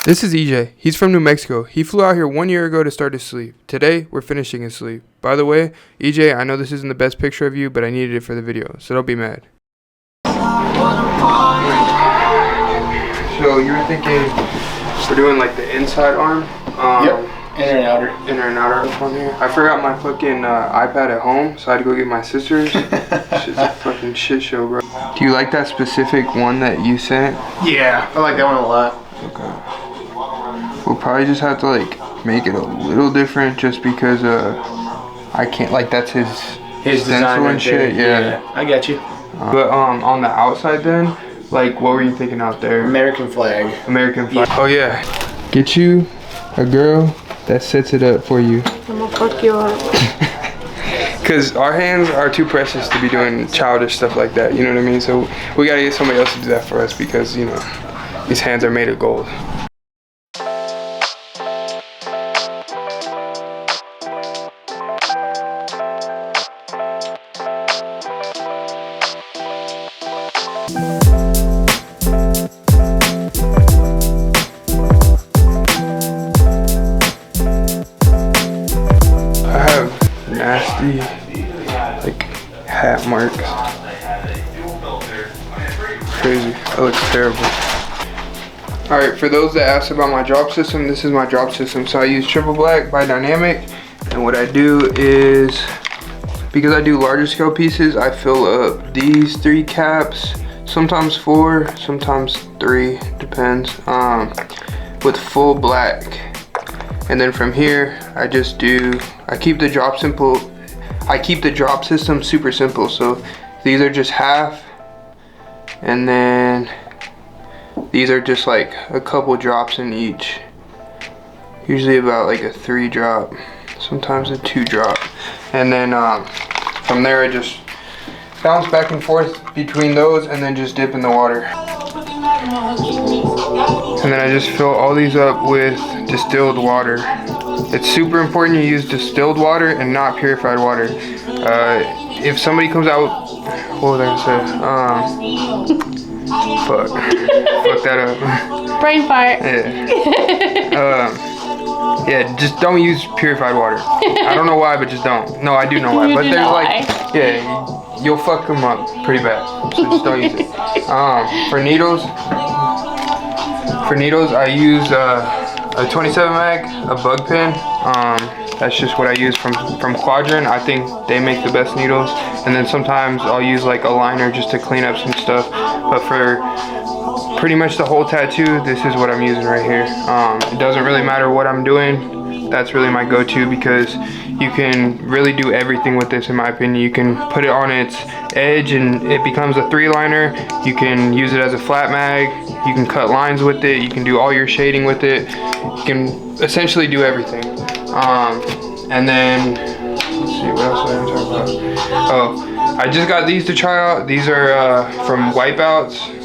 This is EJ. He's from New Mexico. He flew out here 1 year ago to start his sleeve. Today, we're finishing his sleeve. By the way, EJ, I know this isn't the best picture of you, but I needed it for the video, so don't be mad. So you were thinking we're doing like the inside arm? Yep. Inner and outer. Inner and outer on here. I forgot my fucking iPad at home, so I had to go get my sister's. Shit's a fucking shit show, bro. Do you like that specific one that you sent? Yeah, I like that one a lot. Okay. We'll probably just have to like make it a little different just because I can't, like, that's his design and shit. Yeah. I got you. But on the outside then, like, what were you thinking out there? American flag. American flag. Oh yeah. Get you a girl that sets it up for you. I'm gonna fuck you up. Cause our hands are too precious to be doing childish stuff like that. You know what I mean? So we gotta get somebody else to do that for us because, you know, these hands are made of gold. Nasty, like, hat marks. Crazy. That looks terrible. Alright, for those that asked about my drop system, this is my drop system. So I use Triple Black by Dynamic, and what I do is, because I do larger scale pieces, I fill up these 3 caps, sometimes 4, sometimes 3, depends, with full black. And then from here, I keep the drop system super simple. So these are just half, and then these are just like a couple drops in each. Usually about like a 3 drop, sometimes a 2 drop. And then from there I just bounce back and forth between those and then just dip in the water. And then I just fill all these up with distilled water. It's super important you use distilled water and not purified water. If somebody comes out, what was I gonna say? Fuck that up. Brain fart. Yeah. Yeah, just don't use purified water. I don't know why, but just don't. No, I do know why. But there's like, yeah, you'll fuck them up pretty bad. So just don't use it. For needles, I use a 27 mag, a bug pen. That's just what I use from Quadrant. I think they make the best needles. And then sometimes I'll use like a liner just to clean up some stuff. But for pretty much the whole tattoo, this is what I'm using right here. It doesn't really matter what I'm doing. That's really my go-to because you can really do everything with this, in my opinion. You can put it on its edge and it becomes a 3-liner. You can use it as a flat mag. You can cut lines with it. You can do all your shading with it. You can essentially do everything. And then, let's see, what else did I talk about? Oh, I just got these to try out. These are from Wipeouts.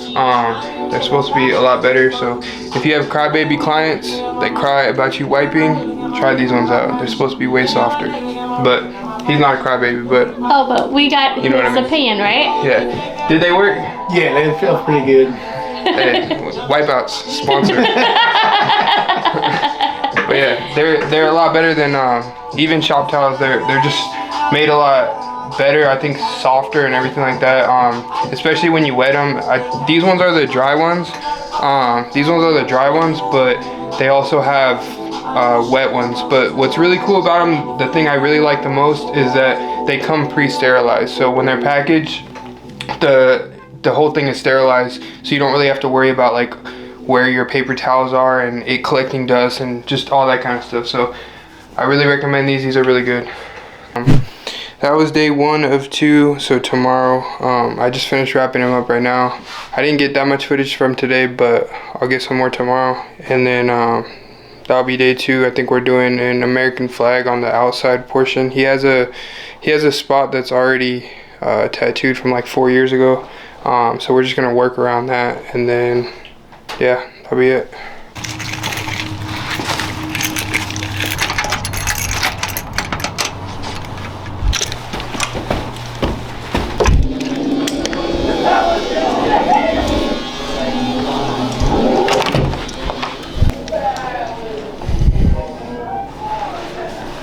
They're supposed to be a lot better. So if you have crybaby clients that cry about you wiping, try these ones out. They're supposed to be way softer. But he's not a crybaby, but... Oh, but we got his opinion, right? Yeah. Did they work? Yeah, they feel pretty good. Hey, Wipeouts, sponsor. But yeah, they're a lot better than even shop towels. They're just made a lot better, I think, softer and everything like that. Especially when you wet them. These ones are the dry ones. But they also have wet ones. But what's really cool about them, the thing I really like the most, is that they come pre-sterilized. So when they're packaged, the whole thing is sterilized, so you don't really have to worry about like where your paper towels are and it collecting dust and just all that kind of stuff. So I really recommend these. These are really good. That was day 1 of 2. So tomorrow, I just finished wrapping them up right now. I didn't get that much footage from today, but I'll get some more tomorrow. And then that'll be day 2. I think we're doing an American flag on the outside portion. He has a spot that's already tattooed from like 4 years ago. So we're just gonna work around that, and then yeah, that'll be it.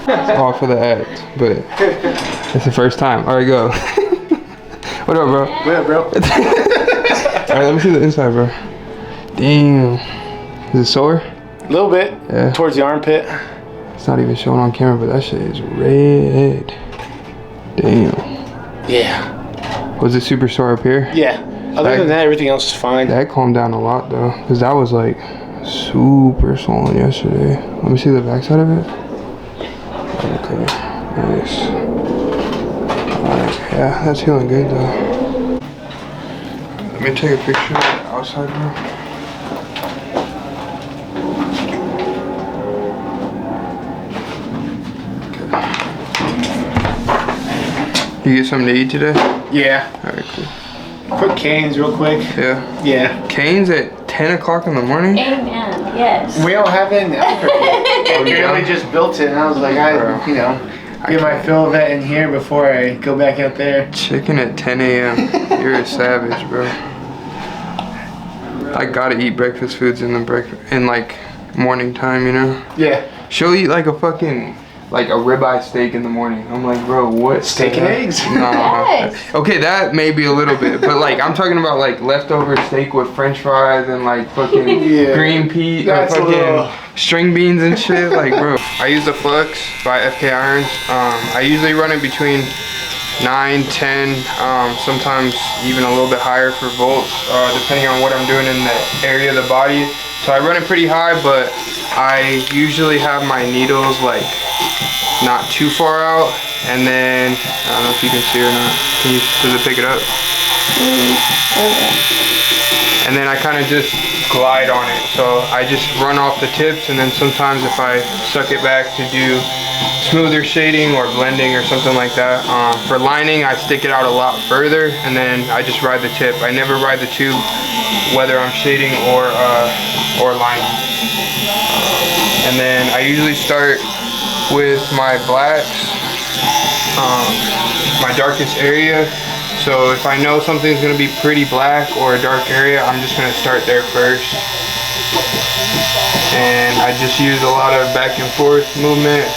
all for the ads, but it's the first time. All right, go. What up, bro? What up, bro? All right, let me see the inside, bro. Damn. Is it sore? A little bit. Yeah. Towards the armpit. It's not even showing on camera, but that shit is red. Damn. Yeah. Was it super sore up here? Yeah. Other than that, everything else is fine. That calmed down a lot though, because that was like super swollen yesterday. Let me see the backside of it. Okay, nice. Alright, yeah, that's healing good though. Let me take a picture of the outside, bro. You get something to eat today? Yeah. Alright, cool. Quick Canes real quick. Yeah. Yeah. Canes at 10 o'clock in the morning? Amen. Yes. We don't have it in Albuquerque. We really just built it, and I was like, get my fill of it in here before I go back out there. Chicken at 10 a.m. You're a savage, bro. I gotta eat breakfast foods in like morning time, you know? Yeah. She'll eat like a fucking, like a ribeye steak in the morning. I'm like, bro, what? Steak and eggs? Nah. Yes. Okay, that may be a little bit, but like I'm talking about like leftover steak with French fries and like fucking Yeah. green pea, That's a fucking little- string beans and shit. Like, bro, I use the Flux by FK Irons. I usually run it between 9, 10, sometimes even a little bit higher for volts, depending on what I'm doing in the area of the body. So I run it pretty high, but I usually have my needles like not too far out, and then I don't know if you can see or not. Does it pick it up? And then I kind of just glide on it. So I just run off the tips, and then sometimes if I suck it back to do smoother shading or blending or something like that. For lining, I stick it out a lot further, and then I just ride the tip. I never ride the tube, whether I'm shading or lining. And then I usually start with my blacks, my darkest area. So if I know something's gonna be pretty black or a dark area, I'm just gonna start there first. And I just use a lot of back and forth movement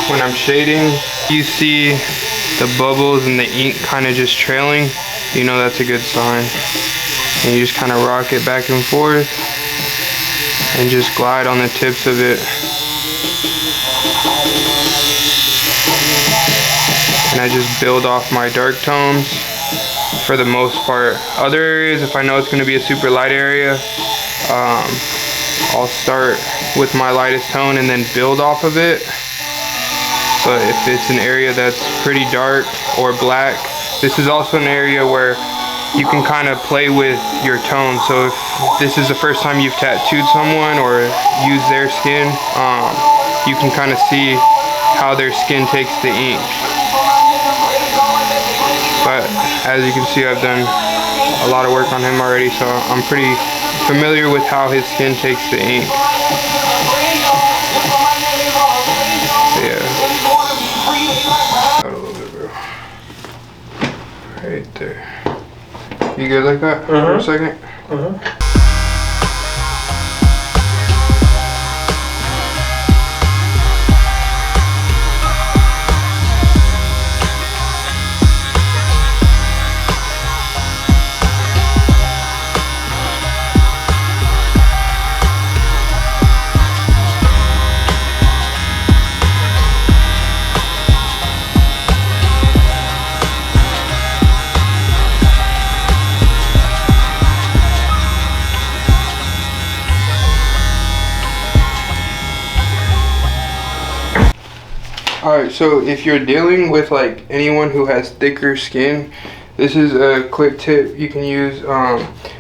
when I'm shading. You see the bubbles and the ink kind of just trailing, you know that's a good sign. And you just kind of rock it back and forth and just glide on the tips of it. And I just build off my dark tones for the most part. Other areas, if I know it's going to be a super light area, I'll start with my lightest tone and then build off of it. But if it's an area that's pretty dark or black, this is also an area where you can kind of play with your tone. So if this is the first time you've tattooed someone or used their skin, you can kind of see how their skin takes the ink. But as you can see, I've done a lot of work on him already, so I'm pretty familiar with how his skin takes the ink. So yeah. Out a little bit, bro. Right there. You good like that for a second? Alright, so if you're dealing with like anyone who has thicker skin, this is a quick tip you can use.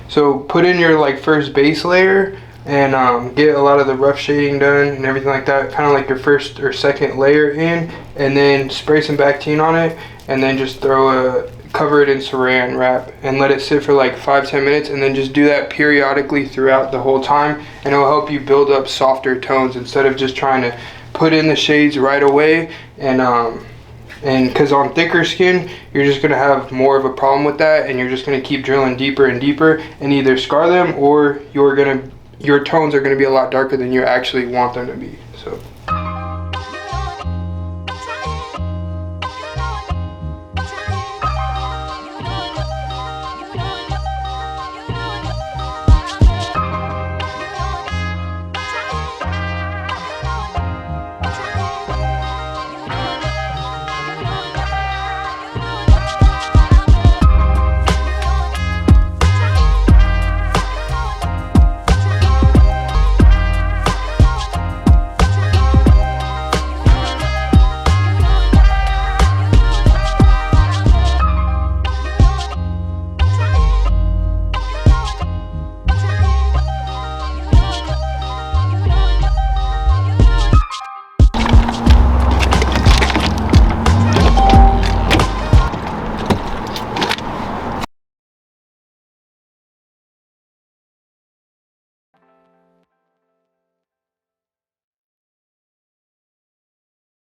So put in your like first base layer and get a lot of the rough shading done and everything like that, kind of like your first or second layer in, and then spray some Bactine on it, and then just cover it in saran wrap and let it sit for like 5-10 minutes, and then just do that periodically throughout the whole time, and it will help you build up softer tones instead of just trying to put in the shades right away. And because on thicker skin, you're just going to have more of a problem with that, and you're just going to keep drilling deeper and deeper and either scar them, or your tones are going to be a lot darker than you actually want them to be. So